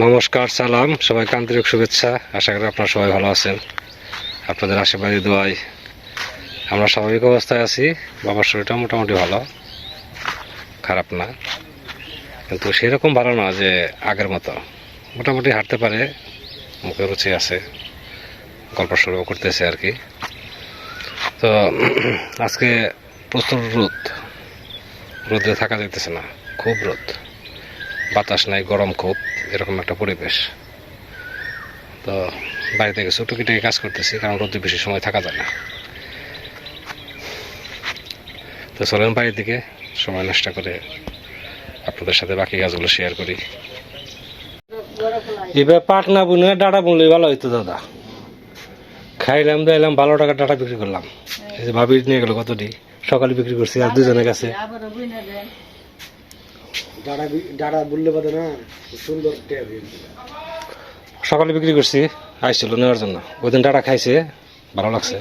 নমস্কার, সালাম, সবাইকে আন্তরিক শুভেচ্ছা। আশা করি আপনারা সবাই ভালো আছেন। আপনাদের আশীর্বাদী দোয়ায় আমরা স্বাভাবিক অবস্থায় আছি। বাবার শরীরটা মোটামুটি ভালো, খারাপ না, কিন্তু সেরকম ভালো না যে আগের মতো। মোটামুটি হাঁটতে পারে, মুখে রুচি আছে, গল্প শুরু করতেছে আর কি। তো আজকে প্রচুর রোদে থাকা যাইতেছে না, খুব রোদ, বাতাস নাই, গরম খুব, এরকম একটা পরিবেশ। তো বাড়িতে গেছে টুকিটাকি কাজ করতেছি, কারণ রোদে বেশি সময় থাকা যায় না। তো চলেন বাড়ির দিকে, সময় নষ্ট করে আপনাদের সাথে বাকি কাজগুলো শেয়ার করি। এবার পাট না বুনে ডাটা বুনলে ভালো হইতো দাদা। খাইলাম দাইলাম, ভালো টাকা ডাটা বিক্রি করলাম। এই যে ভাবি নিয়ে গেল কতটি, সকালে বিক্রি করছি আর দুজনের কাছে। সকালে বিক্রি করছি, আইছিল নেওয়ার জন্য। ওই দিন ডাটা খাইছে, ভালো লাগছে।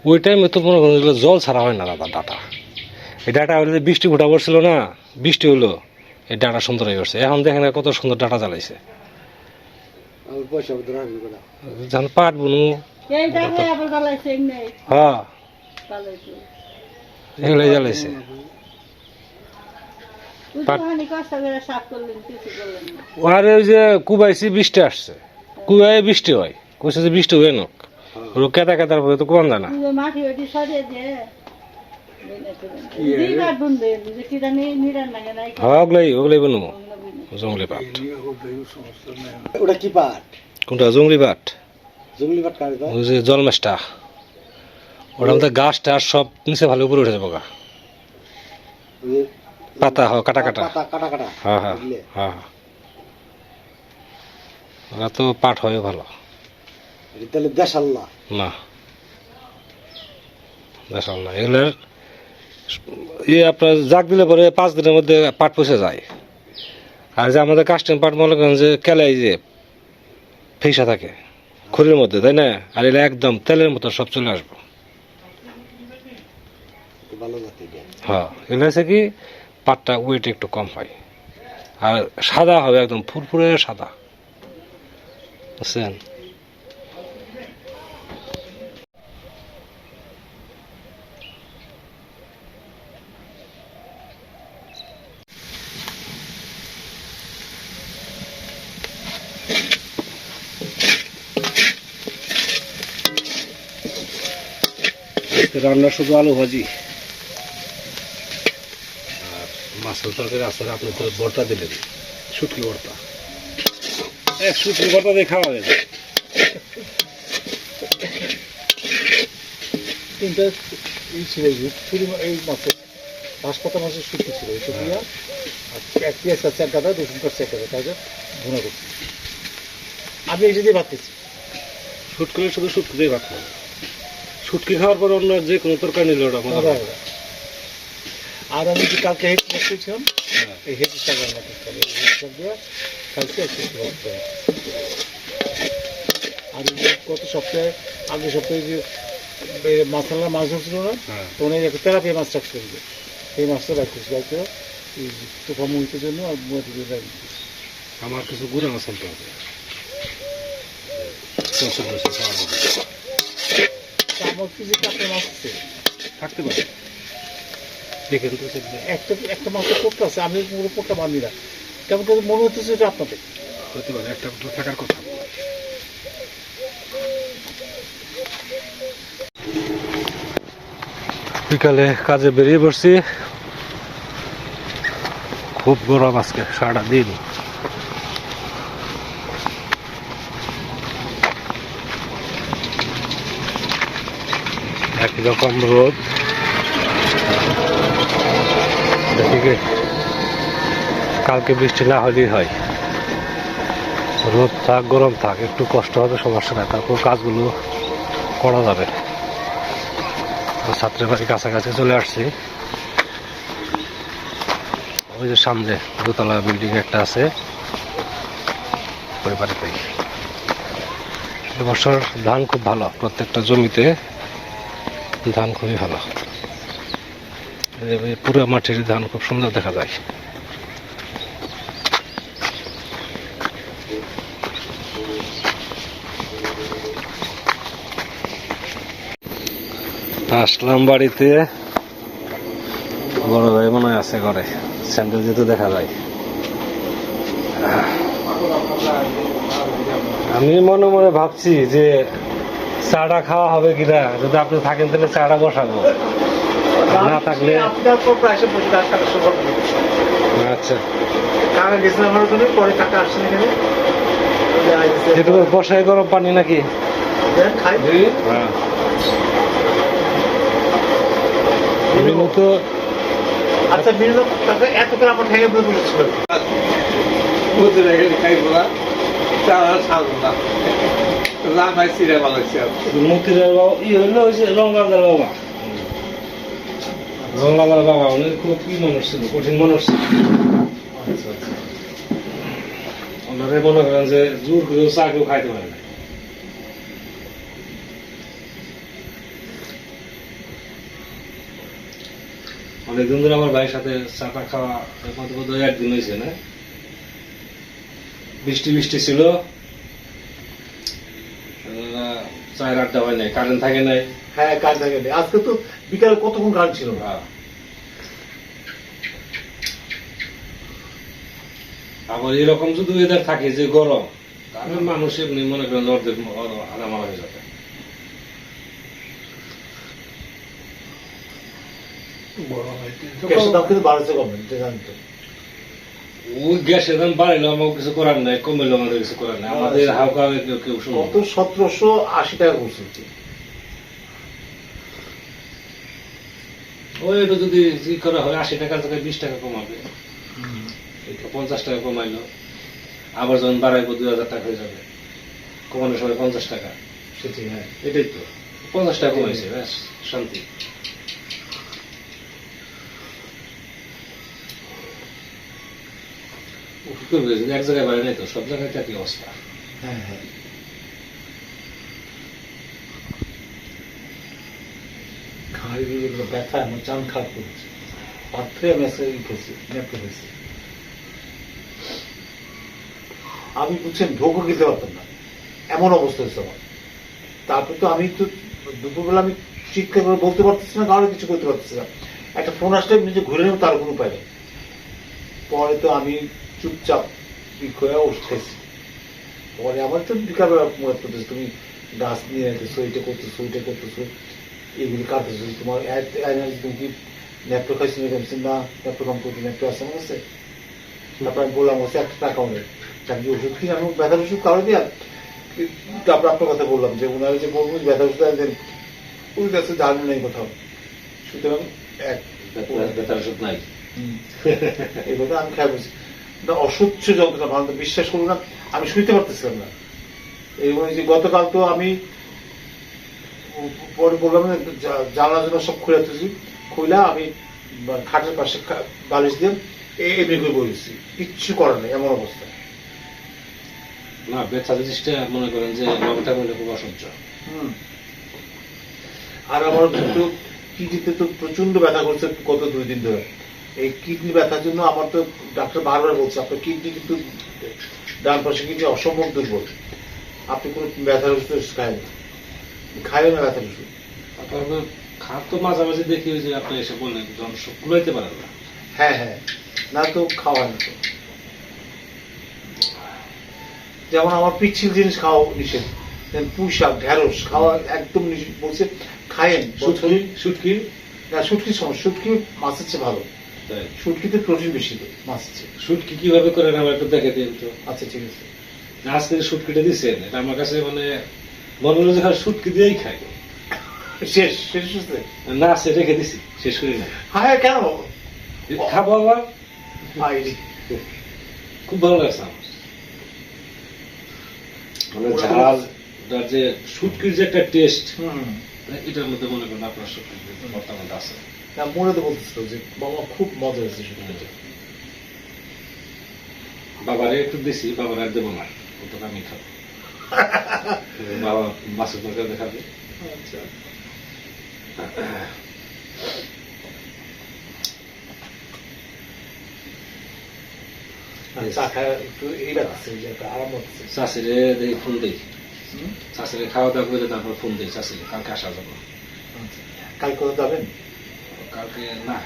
ওই টাইমে তো মনে করেন জল ছাড়া হয় না দাদা ডাটা। এই ডাটা হলে বৃষ্টি ফুটা পড়ছিল না, বৃষ্টি হলো, এই ডাটা সুন্দর হয়ে গেছে। এখন দেখেন কত সুন্দর ডাটা জ্বালাইছে। পাট বুনু, হ্যাঁ এগুলো জ্বালাইছে। আর ওই যে কুবাইছি, বৃষ্টি আসছে, কুবাই বৃষ্টি হয়, কইছে যে বৃষ্টি হয়ে নোক, কেতা কেতার পরে তো কুবান যায় না। ওগুলাই বনু জঙ্গলি পাট। ওটা কি পাট? কোনটা? জঙ্গলি পাট। জঙ্গলি পাট কার? ওই যে জলমেশটা, ওটার মধ্যে গাছটা সব নিচে ভালো উপরে উঠে যাবো গা। পাতা কাটা কাটা, হ্যাঁ হ্যাঁ হ্যাঁ, ওরা তো পাট হয় ভালো। তাহলে দেশাল্লাহ না, দেশাল্লাহ এগুলোর আপনার জাগ দিলে পরে 5 দিনের মধ্যে পাট পচে যায়। আর যে আমাদের কাস্টম পাট মনে করেন যে কেলাই যে ফেসা থাকে খড়ির মধ্যে, তাই না? আর এটা একদম তেলের মতো সব চলে আসবো। হ্যাঁ, এগুলো হচ্ছে কি পাটটা ওয়েট একটু কম হয়, আর সাদা হবে, একদম ফুরফুরে সাদা, বুঝছেন? রান্না শুধু আলু ভাজি আর মাছের তরকারি আছে। আপনি তো ভর্তা দিলেন, শুটকি ভর্তা। শুটকি ভর্তা দিয়ে খাওয়া যায়। তিনটা ছিল এই মাছের হাসপাতাল মাছের শুটকি ছিল, এটা দিয়া এক পিঁয়াজ আছে, এক গাদা, রসুন করছে এক গাদা, তাই ভুনা করছি। আমি এই দিয়ে ভাত খেয়েছি। শুটকি শুধু শুটকি দিয়ে ভাত খাওয়া, শুটকি খাওয়ার পর অন্য যে কোনো তরকারি নিল ওটা মজা হয়। আর আমি যে কালকে হেড করছিলাম, এই হেড শাক রান্না করতাম, এই হেড শাক দিয়ে খাইছি আর শুটকি ভাত খাই। আর গত সপ্তাহে, আগের সপ্তাহে যে মাছালা মাছ ধরছিল না, তো উনি একটা তেলাপিয়া মাছ চাষ করবে, এই মাছটা রাখ করছি, রাখ করে তোফা মুহিতের জন্য আর মুহিতের জন্য রাখি। আমার কিছু গুঁড়া মাছ আনতে হবে, আমার কিছু কাঁচা মাছ আছে, থাকতে পারে। দেখেন তো একটা মাছের পোটটা আছে, আমি পুরো পোটটা বান্ধি না, কেমন কেমন মনে হচ্ছে এটা আপনাদের হতে পারে, একটা থাকার কথা। বিকালে কাজে বেরিয়ে পড়ছি, খুব গরম আজকে সারাটা দিন। একই রকম রোদ, দেখি কালকে বৃষ্টি না হলেই হয়। রোদ থাক গরম থাক, একটু কষ্ট হবে, সমস্যা নাই, তারপর কাজগুলো করা যাবে। ছাত্রের বাড়ির কাছাকাছি চলে আসছি। ওই যে সামনে দোতলা বিল্ডিং একটা আছে, ওই বাড়িতেই। এবছর ধান খুব ভালো, প্রত্যেকটা জমিতে ধান খুবই ভালো। এই পুরো মাটির ধান খুব সুন্দর দেখা যায়। আসলাম বাড়িতে, বড় ভাই মনে হয় আছে ঘরে, স্যান্ডেল যেতে দেখা যায়। আমি মনে মনে ভাবছি যে চাটা খাওয়া হবে কিনা, যদি আপনি থাকেন তাহলে চাটা বসাবো, না থাকলে আপনার পর প্রায় এসে বসে টাকা সবার আচ্ছা টাকা গেছিলাম আমার ওখানে, পরে টাকা আসছে না এখানে যেটু বসাই গরম পানি নাকি? খাই হ্যাঁ বিভিন্ন তো আচ্ছা বিভিন্ন টাকা এত করে আমার ঠেকে বলে বলেছিল মতিলাল বাবা ই হইলো ওই যে রঙ্গাদার বাবা, রঙ্গাদার বাবা উনি খুব কি মানুষ ছিল, কঠিন মানুষ ছিল। ওনারে মনে করেন যে জোর করে চা কেউ খাইতে পারে না। অনেকদিন ধরে আমার ভাইয়ের সাথে চাটা খাওয়া বোধ হয় একদিন হয়েছে না, বৃষ্টি বৃষ্টি ছিল, চায়ের আড্ডা হয় নাই, কারেন্ট থাকে নাই। হ্যাঁ কাজ থাকে আজকে তো বিকালে কতক্ষণ গান ছিল না। আবার এরকম যদি ওয়েদার থাকে যে গরম, তাহলে মানুষ এমনি মনে করেন অর্ধেক আলামালা হয়ে যাবে। গ্যাসের দাম কিন্তু বাড়াচ্ছে গভর্নমেন্ট জানি তো। ওই গ্যাসের দাম বাড়াইলো আমার কিছু করার নাই, কমাইলো আমাদের কিছু করার নাই, আমাদের হালকা কেউ শুনবো কত 1780 টাকা করছে। ওই একটু যদি ই করা হয় 80 টাকার জায়গায় 20 টাকা কমাবে, 50 টাকা কমাইলো, আবার যখন বাড়াইবো 2000 টাকা হয়ে যাবে, কমানোর সময় 50 টাকা, সেটাই হ্যাঁ এটাই তো 50 টাকা কমাইছে, ব্যাস শান্তি। কি করবে, এক জায়গায় বাড়ে নাই তো, সব জায়গায় একই অবস্থা। হ্যাঁ হ্যাঁ ঘাড়ি দিয়ে যেগুলো ব্যথা আমার চান খারাপ করেছে, পাত্রে আমি আজকে নেপে হয়েছে। আমি বুঝছেন ঢোকও খেতে পারতাম না, এমন অবস্থা হয়েছে আমার। তারপর তো আমি তো দুপুরবেলা আমি চিৎকার করে বলতে পারতেছি না, কারো কিছু করতে পারতেছি না, একটা ফোন আসলে নিজে ঘুরে নেব তার কোনো উপায় নেই। পরে তো আমি চুপচাপ হয়ে ওষুধ খাইছি। পরে আমার তো বিকালবেলা মনে করতেছে তুমি গাছ নিয়ে যেতেছো, এটা করতেছো ওইটা করতেছো, এগুলি কাটতেছো, তোমার তুমি কি ন্যাপটো খাইছো না? ন্যাপটো কম করতে ন্যাপটো আছে আমার কাছে। তারপর আমি বললাম হচ্ছে 1 টাকাও নেই, আমি ওষুধ কিনে আমি ব্যথার ওষুধ কারো দিয়া। তারপর আপনার কথা বললাম যে ওনারা যে বলবো ব্যথার ওষুধ দেন, ওই কাছে জানেন নেই কোথাও, সুতরাং ব্যথার ওষুধ নাই। এই কথা আমি খাই বলছি না, অসহ্য যন্ত্রণা, ভালো বিশ্বাস করবো না, আমি শুইতে পারতেছিলাম না। এই যে গতকাল তো আমি পরে বললাম জানলা জন্য সব খুলে তুলছি, খুলে আমি খাটের পাশে বালিশ দিয়ে এমনি করে বলেছি, কিচ্ছু করার নেই এমন অবস্থা। না ব্যথা জিনিসটা মনে করেন যে লংটা মনে খুব অসহ্য। আর আমার কিন্তু কিডনিতে তো প্রচন্ড ব্যথা করছে গত 2 দিন ধরে। এই কিডনি ব্যথার জন্য আমার তো ডাক্তার বারবার বলছে আপনার কিডনি কিন্তু ডান পাশে কিডনি অসম্ভব দুর্বল, আপনি কোনো ব্যথার ওষুধ খায় না, খায় না ব্যথার ওষুধ। খাত তো মাঝামাঝি দেখি যে আপনি এসে বললেন যখন কুলাইতে পারেন না। হ্যাঁ হ্যাঁ না তো খাওয়া না তো, যেমন আমার পিচ্ছিল জিনিস খাওয়া নিষেধ, পুঁই শাক ঢেঁড়স খাওয়া একদম নিষেধ বলছে, খায়েন। শুটকি না শুটকির সমস্যা, শুটকি মাছের চেয়ে ভালো, শুটকিতে প্রোটিন বেশি তো মাছের চেয়ে। শুটকি কিভাবে করেন আমার একটু দেখে দিন তো। আচ্ছা ঠিক আছে, আজকে শুটকিটা দিচ্ছেন, এটা আমার কাছে মানে মনে হলো যে শুটকি দিয়েই খাই। শেষ শেষ হচ্ছে না সে রেখে দিছি, শেষ করি না। হ্যাঁ কেন খাবো আবার, খুব ভালো লাগছে আমার। মানে ঝাল যে শুটকির যে একটা টেস্ট, এটার মধ্যে মনে করেন আপনার শুটকি বর্তমান আছে। মনে তো বলতেছিল যে বাবা খুব মজা হয়েছে শুটকিটা। বাবারে একটু দিছি, বাবার আর দেবো না, ওটা আমি খাবো। বাবা মাছের তরকারি দেখাবে। আচ্ছা চা খায় একটু এই লাগছে যে একটা আরাম হচ্ছে। চাষিরে দেখি ফোন দিই, চাষিরে খাওয়া দাওয়া করে তারপর ফোন দিই চাষিরে কালকে আসা যাবো। কাল করে যাবেন? কালকে না,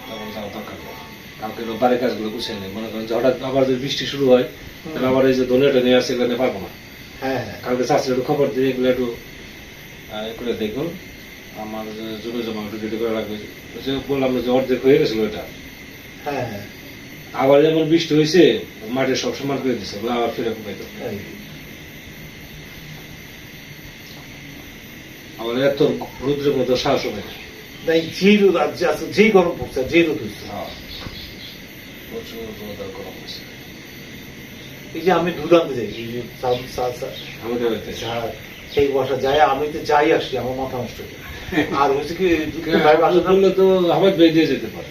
তখন যাওয়া দরকার নেই। কালকে বাড়ির কাজগুলো গুছিয়ে নেই, মনে করেন যে হঠাৎ আবার যদি বৃষ্টি শুরু হয় তাহলে আবার এই যে ধনিয়াটা নিয়ে আসছে এগুলো নিয়ে পারবো না। হ্যাঁ হ্যাঁ কালকে চাষির একটু খবর দিয়ে এগুলো একটু করে দেখুন। আমার যে জমি জমা একটু রেডি করা লাগবে, ওই যে বললাম যে অর্ধেক হয়ে গেছিল ওইটা, হ্যাঁ হ্যাঁ আবার যেমন বৃষ্টি হয়েছে মাঠে সব সমান করে দিচ্ছে, ওগুলো আবার ফিরে পাইতো। আবার এত রুদ্রের মতো সাহস হবে না। নাই, যে রোদ আজকে আছে, যে গরম পড়ছে, যে রোদ হচ্ছে। প্রচুর রোদ গরম হচ্ছে। এই যে আমি দুধ আনতে যাই, এই যে আমাদের বাড়িতে সেই বসা যায়, আমি তো যাই আসি, আমার মাথা নষ্ট হয়ে যায়। আর হচ্ছে কি দুধ তো ভাই বাসা না, বললে তো আমার বেয়ে দিয়ে যেতে পারে।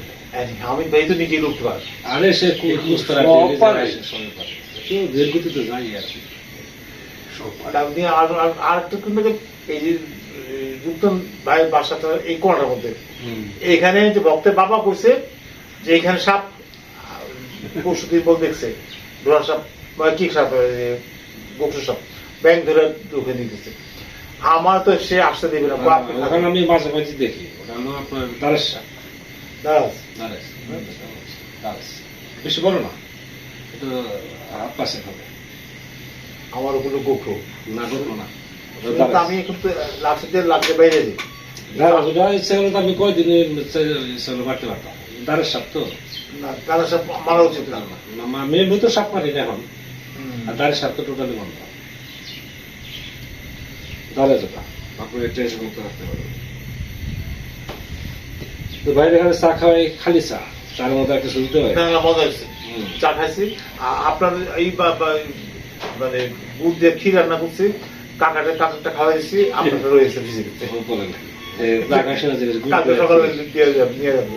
আমি ভাই তো নিজেই উঠতে পারি। আরে সে কুস্তারা সব পারে। সবাই পারে, কেউ দের গতিতে যাই আর কি। আর আপনি আর একটা কিন্তু এই যে রূপতন ভাই বাসাটা এই কোনাটার মধ্যে, এখানে যে ভক্তের বাবা কইছে যে এখানে সাপ পরশুদিন বল দেখছে, ডোরা সাপ বা কি সাপ, গোকসু সাপ, ব্যাংক ধরে ঢুকে নিতেছে। আমার তো সে আসতে দেবে না। ওখানে আমি মাঝে মাঝে দেখি, ওটা হলো আপনার দারের সাপ। দাঁড়াস বেশি বড় না, একটু হাত পাশে হবে। আমার ওগুলো গোখো না ঢুকলো না, আমি এখন তো লাগছে বাইরে দিই। ওটা ইচ্ছা করলে তো আমি কয়দিনে ইচ্ছা করলে মারতে পারতাম। দারের সাপ তো না, দাঁড়া সাপ মারা উচিত না। মেয়ে তো সাপ মারি না এখন, আর দারের সাপ তো টোটালি বন্ধ। দাঁড়ে যেটা আপনার টেনশন মুক্ত রাখতে পারবেন। তো বাইরে এখানে চা খাওয়াই খালি চা, চার মধ্যে একটা শুনতে হয়। না না, মজা হয়েছে, চা খাইছি। আপনার এই মানে গুড় দিয়ে ক্ষীর রান্না করছি, কাকাটা খাওয়া দিচ্ছি, আপনারটা রয়েছে ভিজে দিতে। বলেন কালকে সকালে নিয়ে যাবে।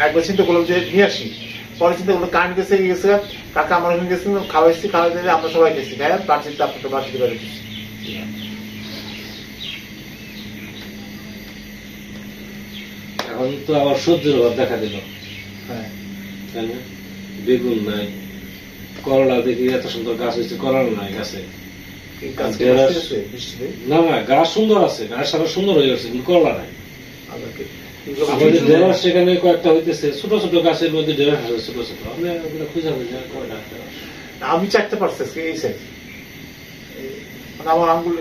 একবার চিন্তা করলাম যে নিয়ে আসি, পরে চিন্তা করলাম কারেন্ট গেছে গেছে, কাকা আমার ওখানে গেছে, খাওয়াইছি, খাওয়াই দিলে আমরা সবাই গেছি, হ্যাঁ বাড়ছিতে আপনার বাড়ছিতে বেড়ে দিচ্ছি। এখন তো আবার সবজির অভাব দেখা দিল, হ্যাঁ তাই না? বেগুন নাই, করলা দেখি এত সুন্দর গাছ হয়েছে, করলা নাই গাছে। এই গাছ কি নষ্ট হয়েছে বৃষ্টিতে? না না, গাছ সুন্দর আছে, গাছ সারা সুন্দর হয়ে গেছে, কিন্তু করলা নাই। আমাদের আমাকে ঢেঁড়স সেখানে কয়েকটা হইতেছে, ছোট ছোট গাছের মধ্যে ঢেঁড়স আছে, ছোট ছোট। আমরা ওগুলো খুঁজে পাই না, কয়টা ঢেঁড়স। আমি চারটে পারছি এই সাইজ, মানে আমার আঙ্গুল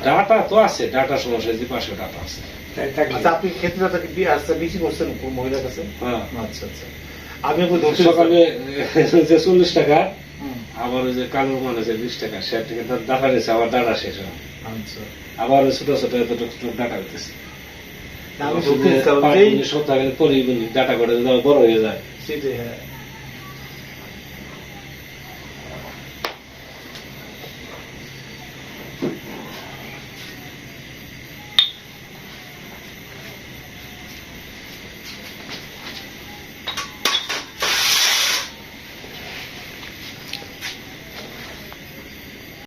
ডাটা তো আছে, ডাটা সমস্যা, যে পাশে ডাটা আছে। আচ্ছা, আপনি ক্ষেত্রে কি আসছে বেশি করছেন কোন মহিলার কাছে? হ্যাঁ, আচ্ছা আচ্ছা, আমি একবার ধরতে সকালে যে 40 টাকা, আবার ওই যে কালো মানে যে 20 টাকা, 60 টাকা ডাটা নিয়েছে, আবার ডাটা শেষ হয়। আচ্ছা, আবার ওই ছোট ছোট এতটুকু ডাটা হইতেছে। আমি ধরতে সপ্তাহে পরে ডাটা করে বড় হয়ে যায়। সেটাই, হ্যাঁ